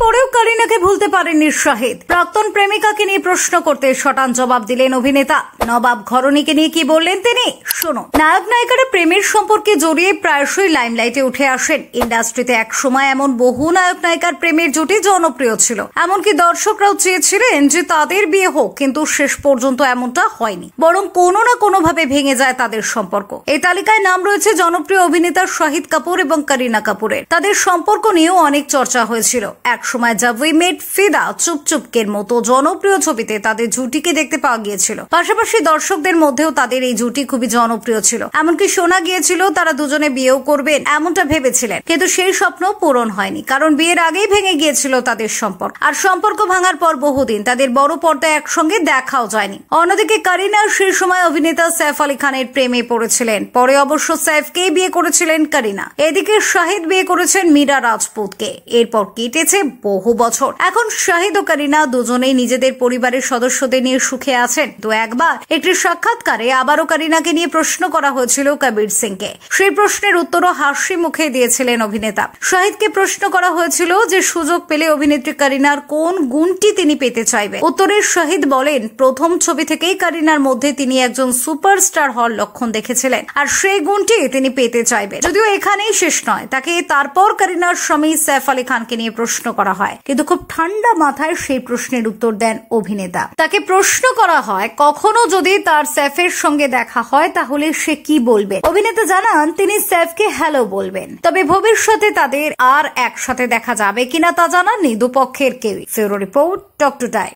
পরেও করিনাকে ভুলতে পারেননি শাহিদ। প্রাক্তন প্রেমিকাকে নিয়ে প্রশ্ন করতে শটান জবাব দিলেন অভিনেতা। নবাব ঘরণীকে নিয়ে কি বললেন তিনি, শোনো। নায়ক নায়িকারা প্রেমের সম্পর্কে জড়িয়ে প্রায়শই লাইমলাইটে উঠে আসেন। ইন্ডাস্ট্রিতে এক সময় এমন বহু নায়ক নায়িকার প্রেমের জুটি জনপ্রিয় ছিল, এমনকি দর্শকরাও চেয়েছিলেন যে তাদের বিয়ে হোক, কিন্তু শেষ পর্যন্ত এমনটা হয়নি, বরং কোনো না কোনো ভাবে ভেঙে যায় তাদের সম্পর্ক। এই তালিকায় নাম রয়েছে জনপ্রিয় অভিনেতা শাহিদ কাপুর এবং করিনা কাপুরের। তাদের সম্পর্ক নিয়েও অনেক চর্চা হয়েছিল। এক সময় জব উই মেট ফিদা, চুপ চুপকের মতো জনপ্রিয় ছবিতে তাদের জুটিকে দেখতে পাওয়া গিয়েছিল। পাশাপাশি দর্শকদের মধ্যেও তাদের এই জুটি খুবই জনপ্রিয় ছিল। এমনকি শোনা গিয়েছিল তারা দুজনে বিয়েও করবেন, এমনটা ভেবেছিলেন। কিন্তু সেই স্বপ্ন পূরণ হয়নি, কারণ বিয়ের আগেই ভেঙে গিয়েছিল তাদের সম্পর্ক। আর সম্পর্ক ভাঙার পর বহুদিন তাদের বড় পর্দায় একসঙ্গে দেখাও যায়নি। অন্যদিকে করিনা সেই সময় অভিনেতা সৈফ আলী খানের প্রেমে পড়েছিলেন। পরে অবশ্য সৈফকেই বিয়ে করেছিলেন করিনা। এদিকে শাহিদ বিয়ে করেছেন মীরা রাজপুতকে। এরপর কেটেছে বহু বছর। এখন শাহিদ ও করিনা দুজনেই নিজেদের পরিবারের সদস্যদের নিয়ে সুখে আছেন। তো একবার একটি সাক্ষাৎকারে আবারও করিনাকে নিয়ে প্রশ্ন করা হয়েছিল কবির সিংকে। সেই প্রশ্নের উত্তরও হাসি মুখে দিয়েছিলেন অভিনেতা। শাহিদকে প্রশ্ন করা হয়েছিল যে সুযোগ পেলে অভিনেত্রী করিনার কোন গুণটি তিনি পেতে চাইবেন। উত্তরে শাহিদ বলেন, প্রথম ছবি থেকেই করিনার মধ্যে তিনি একজন সুপারস্টার হওয়ার লক্ষণ দেখেছিলেন, আর সেই গুণটি তিনি পেতে চাইবেন। যদিও এখানেই শেষ নয়, তাকে তারপর করিনার স্বামী সৈফ আলী খানকে নিয়ে প্রশ্ন করা হয়, কিন্তু খুব ঠান্ডা মাথায় সেই প্রশ্নের উত্তর দেন অভিনেতা। তাকে প্রশ্ন করা হয় কখনো যদি তার সৈফের সঙ্গে দেখা হয় তাহলে সে কি বলবে। অভিনেতা জানান তিনি সৈফকে হ্যালো বলবেন, তবে ভবিষ্যতে তাদের আর একসাথে দেখা যাবে কিনা তা জানাননি দুপক্ষের কেউই। ফিউরো রিপোর্ট, টক টু টাইম।